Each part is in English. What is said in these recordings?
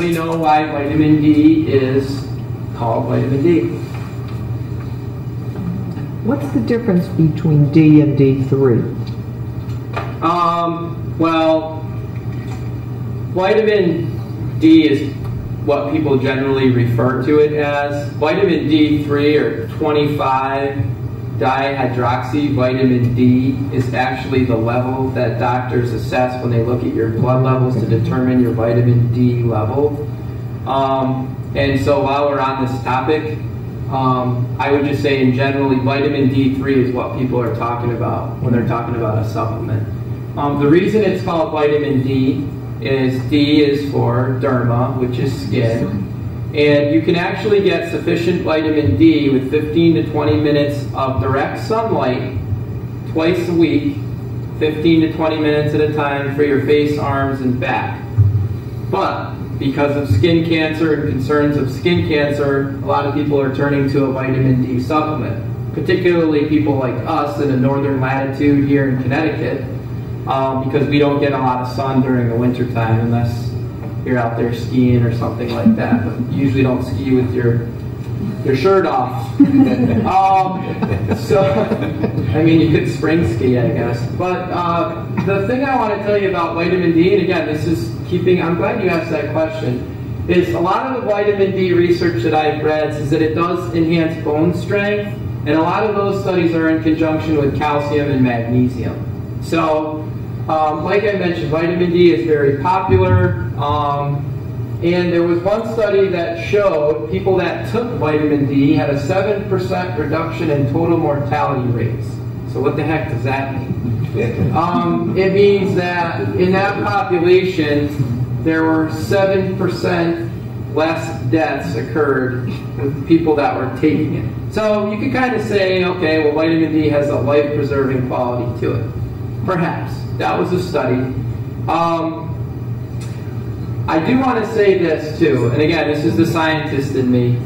anybody know why vitamin D is called vitamin D? What's the difference between D and D3? Well, vitamin D is what people generally refer to it as. Vitamin D3 or 25-dihydroxy vitamin D is actually the level that doctors assess when they look at your blood levels to determine your vitamin D level. And so while we're on this topic, I would just say in generally vitamin D3 is what people are talking about when they're talking about a supplement. The reason it's called vitamin D is for derma, which is skin. And you can actually get sufficient vitamin D with 15 to 20 minutes of direct sunlight twice a week, 15 to 20 minutes at a time for your face, arms, and back. But because of skin cancer and concerns of skin cancer, a lot of people are turning to a vitamin D supplement, particularly people like us in a northern latitude here in Connecticut, because we don't get a lot of sun during the winter time unless you're out there skiing or something like that. But you usually don't ski with your shirt off. So, I mean, you could spring ski, I guess. But the thing I want to tell you about vitamin D, and again, this is I'm glad you asked that question, is a lot of the vitamin D research that I've read says that it does enhance bone strength, and a lot of those studies are in conjunction with calcium and magnesium. So, like I mentioned, vitamin D is very popular, and there was one study that showed people that took vitamin D had a 7% reduction in total mortality rates. So what the heck does that mean? It means that in that population, there were 7% less deaths occurred with people that were taking it. So you could kind of say, okay, well, vitamin D has a life-preserving quality to it. Perhaps. That was a study. I do want to say this, too, and again, this is the scientist in me.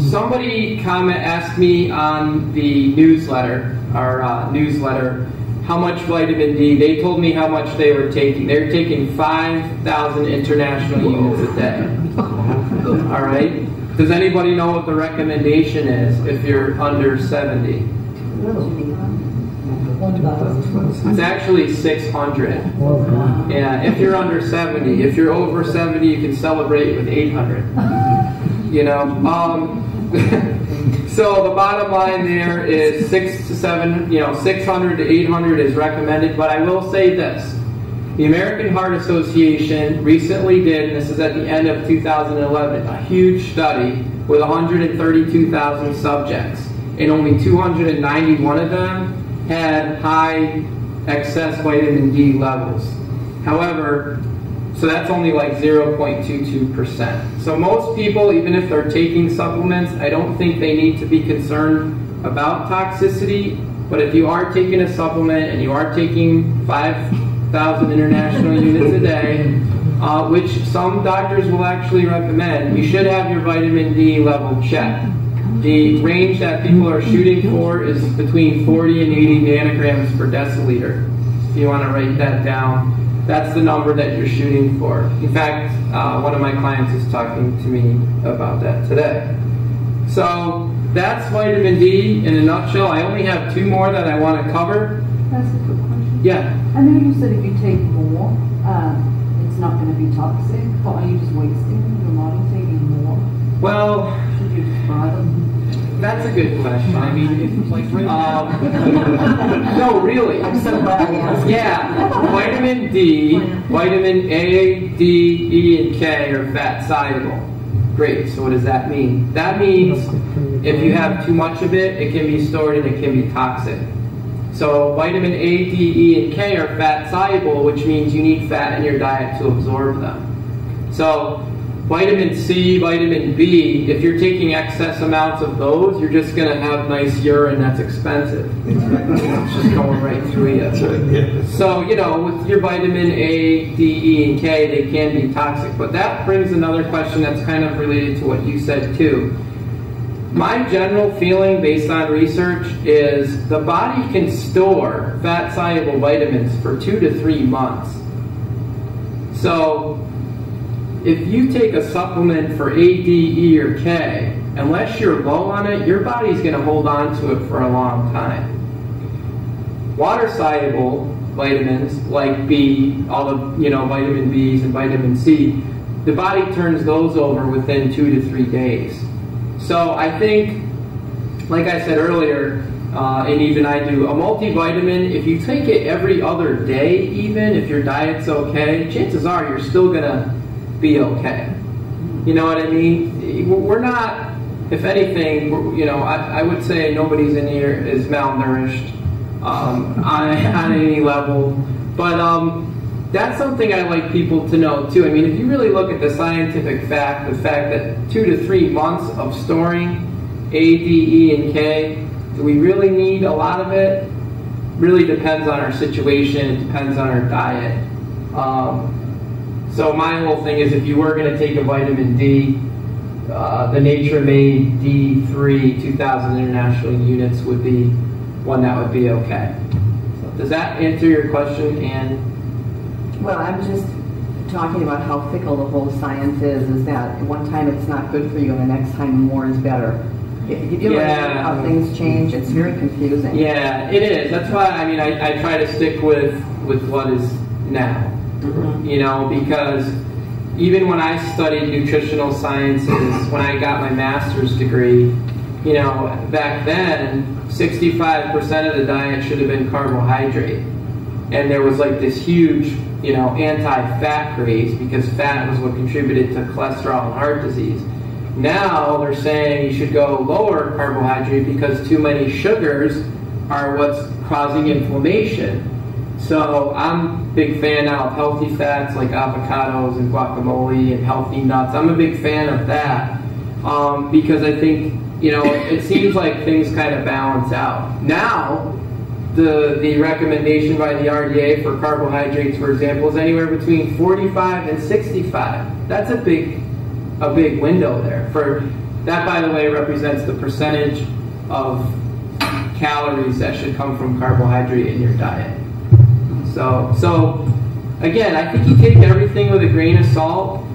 Somebody asked me on the newsletter, how much vitamin D. They told me how much they were taking. They were taking 5,000 international units a day. All right? Does anybody know what the recommendation is if you're under 70? It's actually 600. Yeah, if you're under 70. If you're over 70, you can celebrate with 800. You know? So the bottom line there is 600 to 800 is recommended, but I will say this. The American Heart Association recently did, and this is at the end of 2011, a huge study with 132,000 subjects, and only 291 of them had high excess vitamin D levels. However, so that's only like 0.22%. So most people, even if they're taking supplements, I don't think they need to be concerned about toxicity. But if you are taking a supplement and you are taking 5,000 international units a day, which some doctors will actually recommend, you should have your vitamin D level checked. The range that people are shooting for is between 40 and 80 nanograms per deciliter. If you want to write that down, that's the number that you're shooting for. In fact, one of my clients is talking to me about that today. So that's vitamin D in a nutshell. I only have 2 more that I want to cover. That's a quick question. Yeah. I know you said if you take more, it's not going to be toxic, but are you just wasting your body taking more? Well, should you just buy them? That's a good question. I mean, no, really. I'm so glad I asked. Yeah, vitamin D, vitamin A, D, E, and K are fat soluble. Great, so what does that mean? That means if you have too much of it, it can be stored and it can be toxic. So vitamin A, D, E, and K are fat soluble, which means you need fat in your diet to absorb them. So vitamin C, vitamin B, if you're taking excess amounts of those, you're just going to have nice urine that's expensive. It's just going right through you. So, you know, with your vitamin A, D, E, and K, they can be toxic. But that brings another question that's kind of related to what you said too. My general feeling based on research is the body can store fat-soluble vitamins for 2 to 3 months. So if you take a supplement for A, D, E, or K, unless you're low on it, your body's going to hold on to it for a long time. Water-soluble vitamins like B, all the vitamin Bs and vitamin C, the body turns those over within 2 to 3 days. So I think, like I said earlier, and even I do, a multivitamin, if you take it every other day, even if your diet's okay, chances are you're still gonna be okay. You know what I mean? We're not, if anything, I would say nobody's in here is malnourished on any level. But that's something I like people to know too. I mean, if you really look at the scientific fact, the fact that 2 to 3 months of storing A, D, E, and K, do we really need a lot of it? Really depends on our situation. It depends on our diet. So my whole thing is, if you were going to take a vitamin D, the Nature Made D3 2,000 international units would be one that would be okay. So does that answer your question, Ann? Well, I'm just talking about how fickle the whole science is that one time it's not good for you and the next time more is better. If you look at how things change, it's very confusing. Yeah, it is. That's why, I mean, I try to stick with what is now. Because even when I studied nutritional sciences, when I got my master's degree, back then, 65% of the diet should have been carbohydrate. And there was like this huge, anti-fat craze, because fat was what contributed to cholesterol and heart disease. Now they're saying you should go lower carbohydrate because too many sugars are what's causing inflammation. So I'm a big fan now of healthy fats like avocados and guacamole and healthy nuts. I'm a big fan of that because I think, it seems like things kind of balance out. Now, the recommendation by the RDA for carbohydrates, for example, is anywhere between 45 and 65. That's a big window there. For that, by the way, represents the percentage of calories that should come from carbohydrate in your diet. So again, I think you take everything with a grain of salt.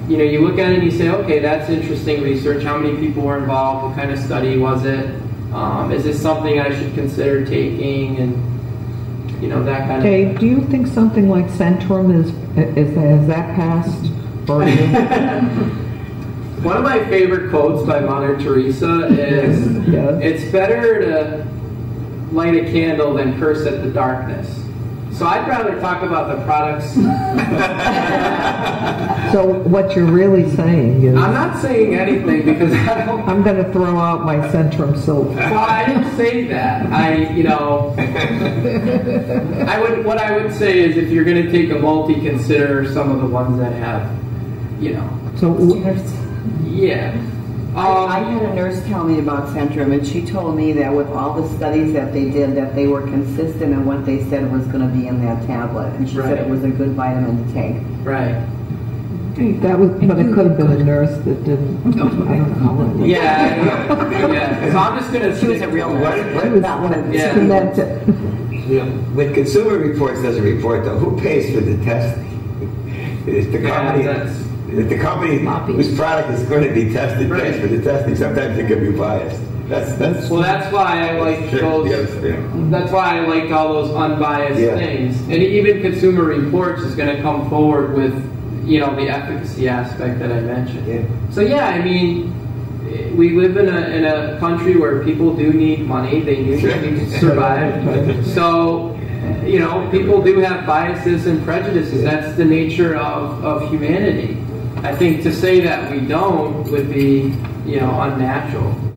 You look at it and you say, okay, that's interesting research. How many people were involved? What kind of study was it? Is this something I should consider taking? And that kind of thing. Dave, do you think something like Centrum has that passed? One of my favorite quotes by Mother Teresa is, Yes. It's better to light a candle than curse at the darkness. So I'd rather talk about the products. So what you're really saying is... I'm not saying anything because I don't... I'm going to throw out my Centrum soap. Well, I didn't say that. What I would say is, if you're going to take a multi, consider some of the ones that have, So yeah. I had a nurse tell me about Centrum, and she told me that with all the studies that they did, that they were consistent in what they said was going to be in that tablet, and she said it was a good vitamin to take. Right. but it could have been a nurse that didn't. I don't know. Yeah. So I'm just going to. She was a real nurse. Not one of Yeah. When Consumer Reports does a report, though, who pays for the testing? It's the company. The company whose product is going to be tested pays for the testing. Sometimes it can be biased. That's why I like those. That's why I like all those unbiased things. And even Consumer Reports is going to come forward with, the efficacy aspect that I mentioned. Yeah. So I mean, we live in a country where people do need money. They need money to survive. So, people do have biases and prejudices. That's the nature of humanity. I think to say that we don't would be, unnatural.